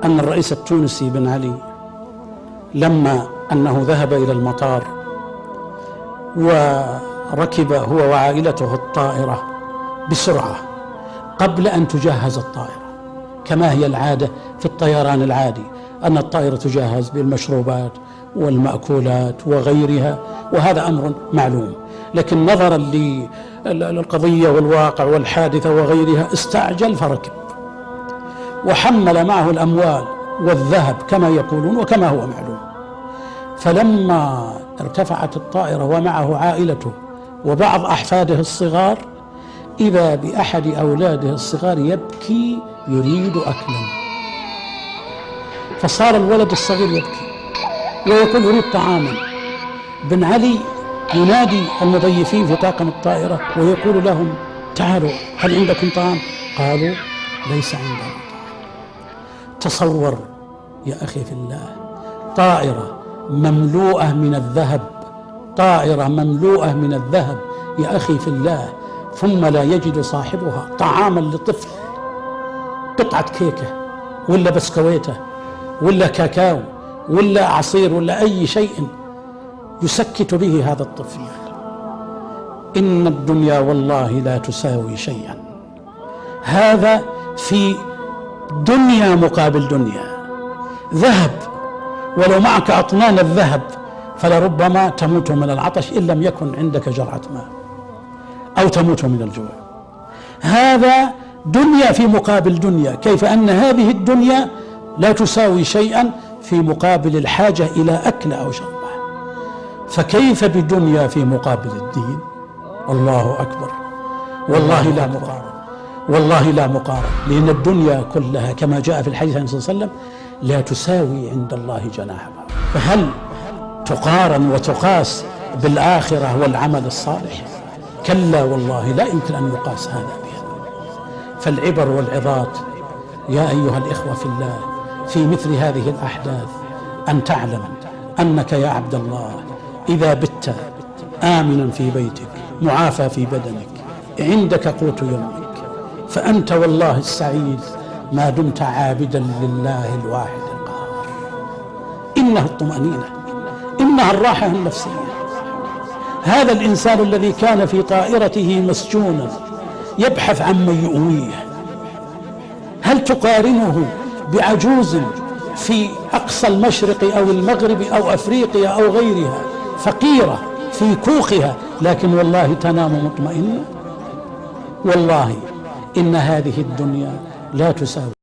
أن الرئيس التونسي بن علي لما أنه ذهب إلى المطار وركب هو وعائلته الطائرة بسرعة قبل أن تجهز الطائرة، كما هي العادة في الطيران العادي أن الطائرة تجهز بالمشروبات والمأكولات وغيرها، وهذا أمر معلوم، لكن نظرا للقضية والواقع والحادثة وغيرها استعجل فركب وحمل معه الأموال والذهب كما يقولون وكما هو معلوم. فلما ارتفعت الطائرة ومعه عائلته وبعض أحفاده الصغار، إذا بأحد أولاده الصغار يبكي يريد أكلا، فصار الولد الصغير يبكي ويقول يريد طعاما. بن علي ينادي المضيفين في طاقم الطائرة ويقول لهم تعالوا هل عندكم طعام؟ قالوا ليس عندنا طعام. تصور يا أخي في الله، طائرة مملوءة من الذهب، طائرة مملوءة من الذهب يا أخي في الله، ثم لا يجد صاحبها طعاما لطفل، قطعة كيكة ولا بسكويتة ولا كاكاو ولا عصير ولا أي شيء يسكت به هذا الطفل. إن الدنيا والله لا تساوي شيئا. هذا في دنيا مقابل دنيا، ذهب، ولو معك أطنان الذهب فلربما تموت من العطش إن لم يكن عندك جرعة ماء، أو تموت من الجوع. هذا دنيا في مقابل دنيا، كيف أن هذه الدنيا لا تساوي شيئا في مقابل الحاجة إلى أكل أو شربة، فكيف بدنيا في مقابل الدين؟ الله أكبر، والله لا مقارنة، والله لا مقارنة، لأن الدنيا كلها كما جاء في الحديث عن صلى الله عليه وسلم لا تساوي عند الله جناح بعوضة. فهل تقارن وتقاس بالآخرة والعمل الصالح؟ كلا والله لا يمكن أن يقاس هذا بهذا. فالعبر والعظات يا أيها الإخوة في الله في مثل هذه الأحداث أن تعلم أنك يا عبد الله إذا بت آمنا في بيتك معافى في بدنك عندك قوت يومك فأنت والله السعيد ما دمت عابدا لله الواحد القهار. إنها الطمأنينة، إنها الراحة النفسية. هذا الإنسان الذي كان في طائرته مسجونا يبحث عن من يؤويه، هل تقارنه بعجوز في أقصى المشرق أو المغرب أو أفريقيا أو غيرها فقيرة في كوخها لكن والله تنام مطمئنة؟ والله إن هذه الدنيا لا تساوي